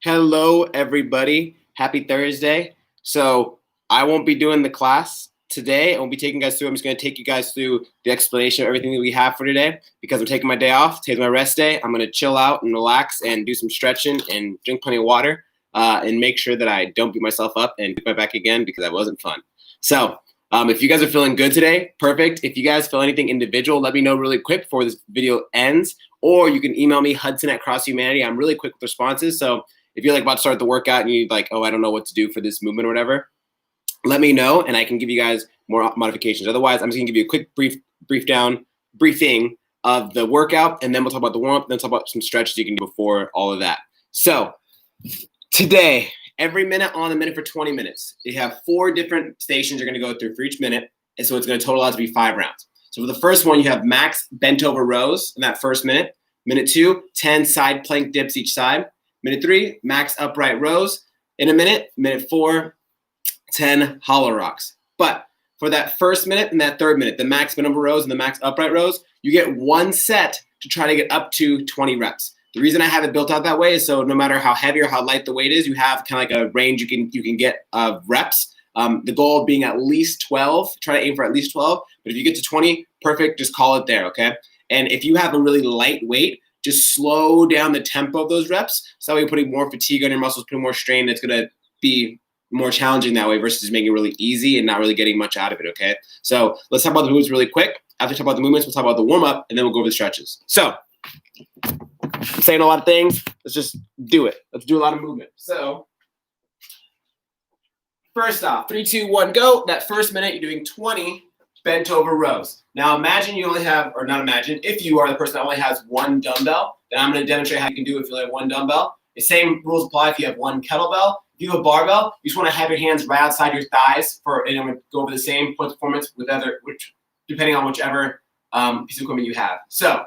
Hello, everybody. Happy Thursday. So I won't be doing the class today. I won't be taking you guys through. I'm just going to take you guys through the explanation of everything that we have for today because I'm taking my day off, taking my rest day. I'm going to chill out and relax and do some stretching and drink plenty of water and make sure that I don't beat myself up and beat my back again because that wasn't fun. So if you guys are feeling good today, perfect. If you guys feel anything individual, let me know really quick before this video ends. Or you can email me, Hudson@CrossHumanity. I'm really quick with responses. So if you're like about to start the workout and you're like, oh, I don't know what to do for this movement or whatever, let me know and I can give you guys more modifications. Otherwise, I'm just gonna give you a quick briefing of the workout, and then we'll talk about the warm-up, then talk about some stretches you can do before all of that. So today, every minute on the minute for 20 minutes. You have 4 different stations you're gonna go through for each minute, and so it's gonna total out to be 5 rounds. So for the first one, you have max bent over rows in that first minute. Minute 2, 10 side plank dips each side. Minute 3, max upright rows in a minute. Minute 4, 10 hollow rocks. But for that first minute and that third minute, the max bent over rows and the max upright rows, you get 1 set to try to get up to 20 reps. The reason I have it built out that way is so no matter how heavy or how light the weight is, you have kind of like a range you can get of reps. The goal being at least 12, try to aim for at least 12. But if you get to 20, perfect, just call it there, okay? And if you have a really light weight, just slow down the tempo of those reps. So that way you're putting more fatigue on your muscles, putting more strain. It's going to be more challenging that way versus making it really easy and not really getting much out of it, okay? So let's talk about the movements really quick. After we talk about the movements, we'll talk about the warm-up, and then we'll go over the stretches. So I'm saying a lot of things. Let's just do it. Let's do a lot of movement. So first off, 3, 2, 1, go. That first minute, you're doing 20 bent over rows. Now imagine you only have, or not imagine, if you are the person that only has 1 dumbbell, then I'm going to demonstrate how you can do it if you only have 1 dumbbell. The same rules apply if you have 1 kettlebell. If you have a barbell, you just want to have your hands right outside your thighs and I'm going to go over the same point performance with depending on whichever piece of equipment you have. So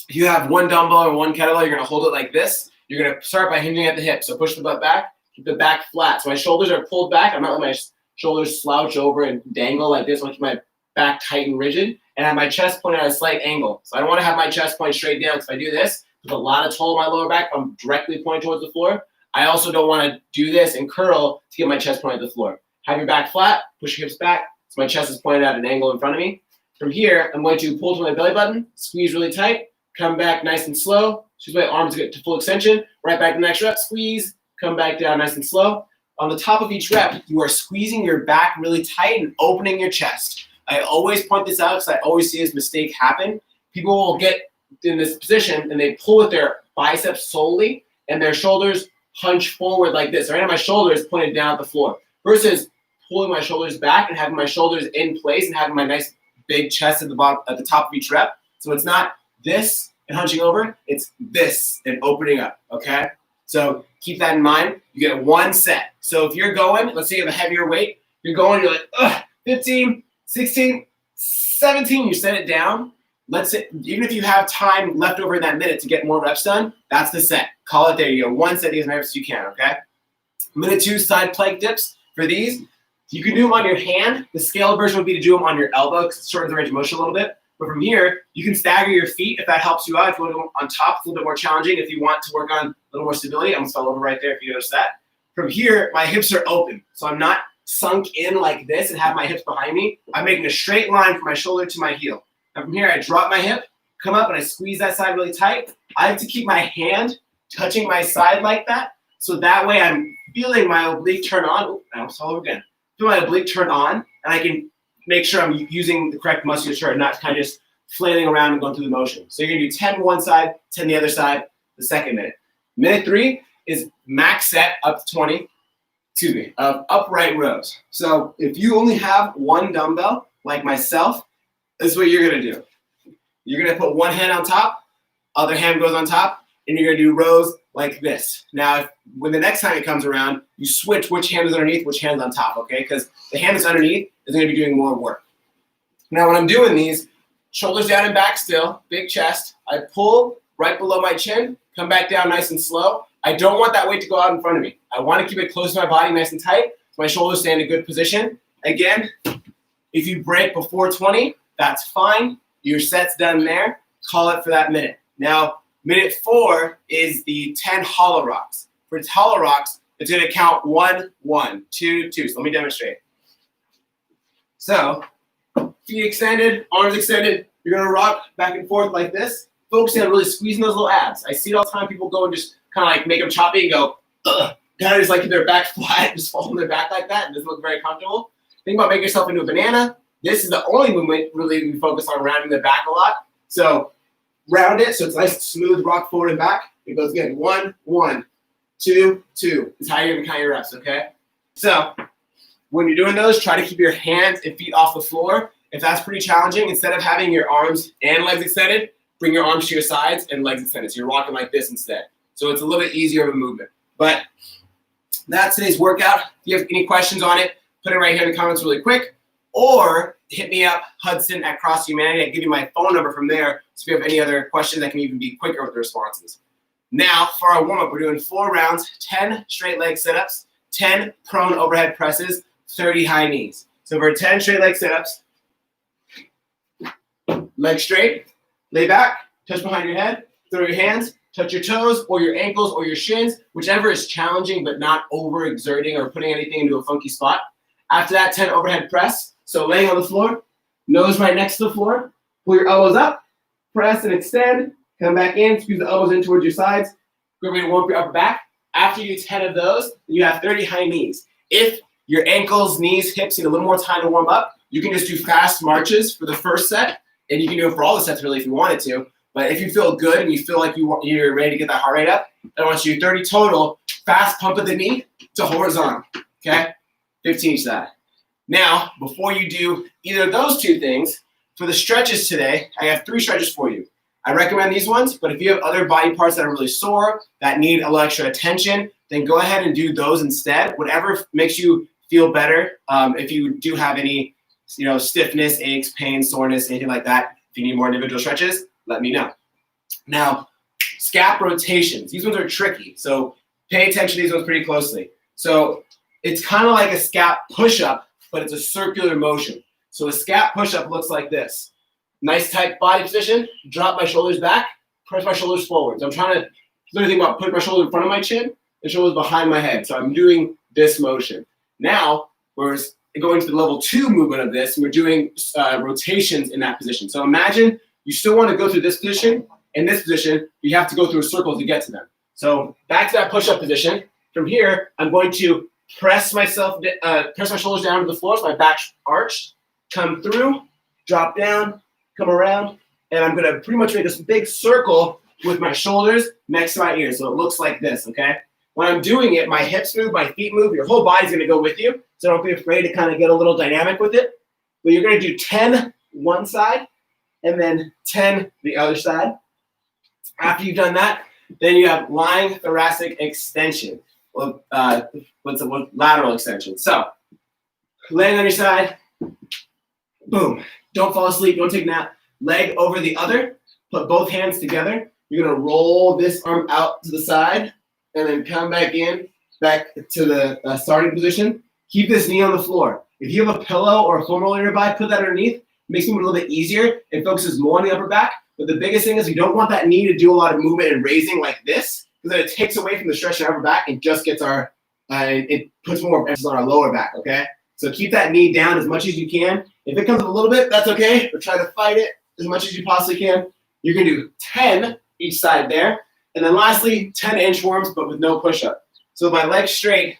if you have 1 dumbbell or 1 kettlebell, you're going to hold it like this. You're going to start by hinging at the hip. So push the butt back, keep the back flat. So my shoulders are pulled back. I'm not letting my shoulders slouch over and dangle like this. I want to keep my back tight and rigid and have my chest point at a slight angle. So I don't want to have my chest point straight down because if I do this, there's a lot of toll in my lower back. If I'm directly pointing towards the floor. I also don't want to do this and curl to get my chest pointed at the floor. Have your back flat, push your hips back so my chest is pointed at an angle in front of me. From here, I'm going to pull to my belly button, squeeze really tight, come back nice and slow, squeeze my arms to get to full extension, right back to the next rep, squeeze, come back down nice and slow. On the top of each rep, you are squeezing your back really tight and opening your chest. I always point this out because I always see this mistake happen. People will get in this position and they pull with their biceps solely and their shoulders hunch forward like this. Right now my shoulders pointed down at the floor versus pulling my shoulders back and having my shoulders in place and having my nice big chest at the bottom, at the top of each rep. So it's not this and hunching over, it's this and opening up, okay? So keep that in mind. You get 1 set. So if you're going, let's say you have a heavier weight, you're like, 15, 16, 17, you set it down. Let's say, even if you have time left over in that minute to get more reps done, that's the set. Call it there. You get 1 set of these reps as you can, okay? Minute 2, side plank dips. For these, you can do them on your hand. The scaled version would be to do them on your elbow because it shortens the range of motion a little bit. But from here, you can stagger your feet if that helps you out. If you want to go on top, it's a little bit more challenging. If you want to work on a little more stability, I almost fell over right there if you notice that. From here, my hips are open. So I'm not sunk in like this and have my hips behind me. I'm making a straight line from my shoulder to my heel. And from here, I drop my hip, come up, and I squeeze that side really tight. I have to keep my hand touching my side like that. So that way I'm feeling my oblique turn on. Oh, I almost fell over again. Feel my oblique turn on, and I can make sure I'm using the correct musculature and not kind of just flailing around and going through the motion. So you're going to do 10 one side, 10 the other side, the second minute. Minute 3 is max set up to 20, of upright rows. So if you only have 1 dumbbell, like myself, this is what you're going to do. You're going to put 1 hand on top, other hand goes on top, and you're going to do rows like this. Now, when the next time it comes around, you switch which hand is underneath, which hand is on top, okay? Because the hand that's underneath is going to be doing more work. Now, when I'm doing these, shoulders down and back still, big chest. I pull right below my chin, come back down nice and slow. I don't want that weight to go out in front of me. I want to keep it close to my body, nice and tight, so my shoulders stay in a good position. Again, if you break before 20, that's fine. Your set's done there. Call it for that minute. Now, minute 4 is the 10 hollow rocks. For hollow rocks, it's going to count 1, 1, 2, 2. So let me demonstrate. So feet extended, arms extended. You're going to rock back and forth like this, focusing on really squeezing those little abs. I see it all the time. People go and just kind of like make them choppy and go, ugh. Kind of just like keep their back flat, just folding their back like that. It doesn't look very comfortable. Think about making yourself into a banana. This is the only movement really we focus on rounding the back a lot. So round it so it's nice, smooth, rock forward and back. It goes again, 1, 1, 2, 2. Is how you're gonna count your reps, okay? So when you're doing those, try to keep your hands and feet off the floor. If that's pretty challenging, instead of having your arms and legs extended, bring your arms to your sides and legs extended. So you're rocking like this instead. So it's a little bit easier of a movement. But that's today's workout. If you have any questions on it, put it right here in the comments really quick. Or hit me up, Hudson at CrossFit Humanity. I'll give you my phone number from there. So if you have any other questions, I can even be quicker with the responses. Now, for our warm-up, we're doing 4 rounds, 10 straight leg sit-ups, 10 prone overhead presses, 30 high knees. So for 10 straight leg sit-ups, leg straight, lay back, touch behind your head, throw your hands, touch your toes or your ankles or your shins, whichever is challenging but not overexerting or putting anything into a funky spot. After that, 10 overhead press. So laying on the floor, nose right next to the floor, pull your elbows up, press and extend, come back in, squeeze the elbows in towards your sides. We're going to warm up your upper back. After you do 10 of those, you have 30 high knees. If your ankles, knees, hips need a little more time to warm up, you can just do fast marches for the first set, and you can do it for all the sets really if you wanted to. But if you feel good and you feel like you're ready to get that heart rate up, I want you to do 30 total, fast pump of the knee to horizontal, okay? 15 each side. Now, before you do either of those 2 things, for the stretches today, I have 3 stretches for you. I recommend these ones, but if you have other body parts that are really sore, that need a little extra attention, then go ahead and do those instead. Whatever makes you feel better. If you do have any, stiffness, aches, pain, soreness, anything like that, if you need more individual stretches, let me know. Now, scap rotations. These ones are tricky, so pay attention to these ones pretty closely. So it's kind of like a scap push-up, but it's a circular motion. So a scap push-up looks like this. Nice tight body position, drop my shoulders back, press my shoulders forward. So I'm trying to literally think about putting my shoulder in front of my chin and shoulders behind my head. So I'm doing this motion. Now, we're going to the level 2 movement of this, and we're doing rotations in that position. So imagine you still want to go through this position and this position, you have to go through a circle to get to them. So back to that push-up position. From here, I'm going to press my shoulders down to the floor, so my back's arched, come through, drop down, come around, and I'm going to pretty much make this big circle with my shoulders next to my ears. So it looks like this, okay? When I'm doing it, my hips move, my feet move, your whole body's going to go with you. So don't be afraid to kind of get a little dynamic with it. But you're going to do 10 one side, and then 10 the other side. After you've done that, then you have lying thoracic extension. Lateral extension. So, laying on your side, boom. Don't fall asleep, don't take a nap. Leg over the other, put both hands together. You're gonna roll this arm out to the side, and then come back to the starting position. Keep this knee on the floor. If you have a pillow or a foam roller nearby, put that underneath. Makes it a little bit easier. It focuses more on the upper back. But the biggest thing is we don't want that knee to do a lot of movement and raising like this, because then it takes away from the stretch in our upper back and just gets it puts more emphasis on our lower back, okay? So keep that knee down as much as you can. If it comes up a little bit, that's okay, but try to fight it as much as you possibly can. You can do 10 each side there. And then lastly, 10 inchworms, but with no push-up. So my legs straight,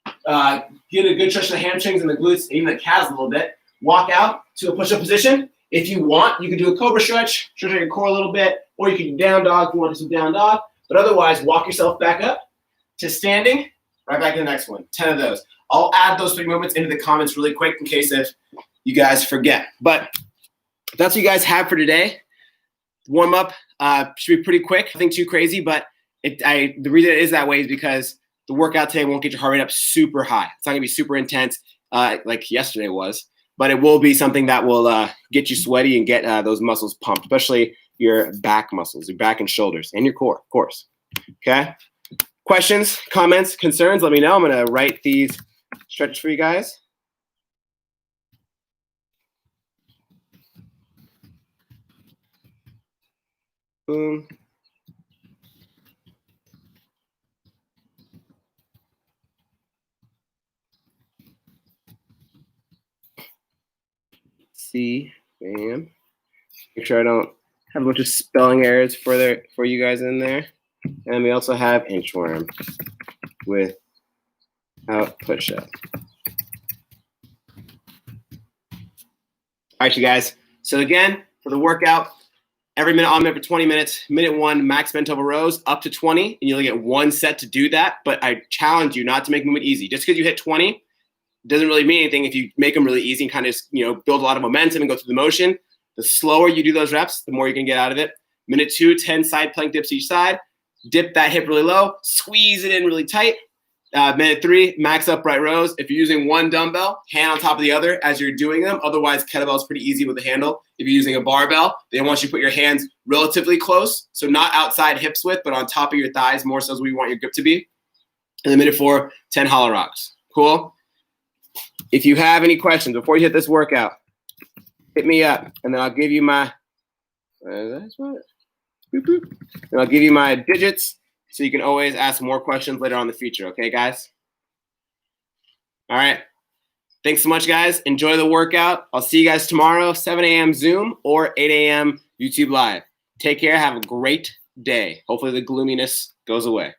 get a good stretch of the hamstrings and the glutes, even the calves a little bit. Walk out to a push-up position. If you want, you can do a cobra stretch out your core a little bit, or you can do down dog if you want to do some down dog. But otherwise, walk yourself back up to standing, right back to the next one. 10 of those. I'll add those 3 movements into the comments really quick in case if you guys forget. But that's what you guys have for today. Warm up should be pretty quick. Nothing too crazy, but the reason it is that way is because the workout today won't get your heart rate up super high. It's not gonna be super intense like yesterday was, but it will be something that will get you sweaty and get those muscles pumped, especially your back muscles, your back and shoulders, and your core, of course. Okay? Questions, comments, concerns, let me know. I'm gonna write these stretches for you guys. Boom. C, bam. Make sure I don't have a bunch of spelling errors for you guys in there. And we also have inchworm without push-up. All right, you guys. So again, for the workout, every minute on minute for 20 minutes. Minute 1, max bent over rows up to 20, and you only get 1 set to do that. But I challenge you not to make movement easy. Just because you hit 20 doesn't really mean anything if you make them really easy and kind of build a lot of momentum and go through the motion. The slower you do those reps, the more you can get out of it. Minute 2, 10 side plank dips each side. Dip that hip really low. Squeeze it in really tight. Minute 3, max upright rows. If you're using one dumbbell, hand on top of the other as you're doing them. Otherwise, kettlebell is pretty easy with the handle. If you're using a barbell, they want you to put your hands relatively close, so not outside hips width, but on top of your thighs, more so as where you want your grip to be. And then minute 4, 10 hollow rocks. Cool? If you have any questions before you hit this workout, hit me up, and then I'll give you my and I'll give you my digits. So you can always ask more questions later on in the future. Okay, guys? All right. Thanks so much, guys. Enjoy the workout. I'll see you guys tomorrow, 7 a.m. Zoom or 8 a.m. YouTube Live. Take care. Have a great day. Hopefully the gloominess goes away.